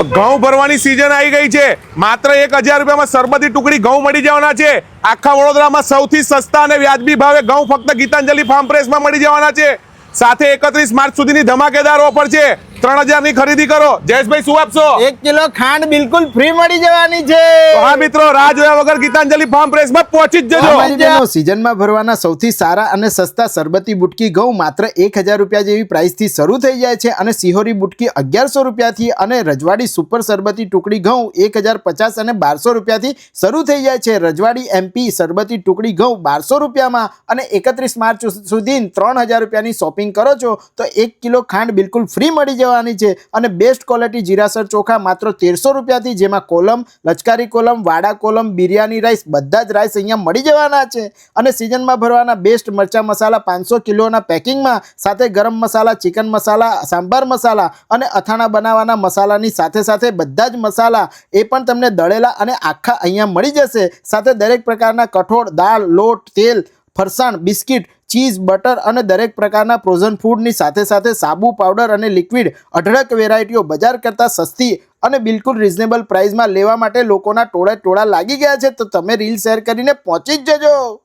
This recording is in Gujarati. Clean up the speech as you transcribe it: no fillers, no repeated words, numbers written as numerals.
ઘઉં ભરવાની સીઝન આવી ગઈ છે। માત્ર 1000 રૂપિયામાં સરબતી ટુકડી ઘઉં મળી જવાના છે। આખા વડોદરામાં સૌથી સસ્તા અને વ્યાજબી ભાવે ઘઉં ફક્ત ગીતાંજલિ ફાર્મ પ્રેસમાં મળી જવાના છે। સાથે 31 માર્ચ સુધીની ધમાકેદાર ઓફર છે। 3000 ની ખરીદી કરો। જયેશભાઈ શું આપશો? 1 કિલો ખાંડ બિલકુલ ફ્રી મળી જવાની છે। તો હા મિત્રો, રાહ જોયા વગર ગીતાંજલિ ફાર્મ પ્રેસમાં પહોંચી જ જજો। સીઝનમાં ભરવાના સૌથી સારા અને સસ્તા સરબતી બુટકી ઘઉં માત્ર 1000 રૂપિયા જેવી પ્રાઇસથી શરૂ થઈ જાય છે અને સિહોરી બુટકી 1100 રૂપિયાથી અને રજવાડી સુપર સરબતી ટુકડી ઘઉં 1050 અને 1200 રૂપિયાથી શરૂ થઈ જાય છે। રજવાડી એમપી સરબતી ટુકડી ઘઉં 1200 રૂપિયામાં અને 31 માર્ચ સુધી 3000 રૂપિયાની શોપિંગ કરો છો તો 1 કિલો ખાંડ બિલકુલ ફ્રી મળી જવાની છે અને બેસ્ટ ક્વોલિટી જીરાસર ચોખા માત્ર 1300 રૂપિયાથી, જેમાં કોલમ, લચકારી કોલમ, વાડા કોલમ, બિરયાની રાઈસ બધા જ રાઈસ અહીંયા મળી જવાના છે। અને સિઝનમાં ભરવાના બેસ્ટ મરચા મસાલા 500 કિલોના પેકિંગમાં, સાથે ગરમ મસાલા, ચિકન મસાલા, સાંભાર મસાલા અને અથાણા બનાવવાના મસાલાની સાથે સાથે બધા જ મસાલા એ પણ તમને દળેલા અને આખા અહીંયા મળી જશે। સાથે દરેક પ્રકારના કઠોળ, દાળ, લોટ, તેલ, ફરસાણ, બિસ્કિટ, ચીઝ, બટર અને દરેક પ્રકારના ફ્રોઝન ફૂડની સાથે સાથે સાબુ, પાવડર અને લિક્વિડ અઢળક વેરાયટીઓ બજાર કરતાં સસ્તી અને બિલકુલ રિઝનેબલ પ્રાઇસમાં લેવા માટે લોકોના ટોળે ટોળા લાગી ગયા છે। તો તમે રીલ શેર કરીને પહોંચી જ જજો।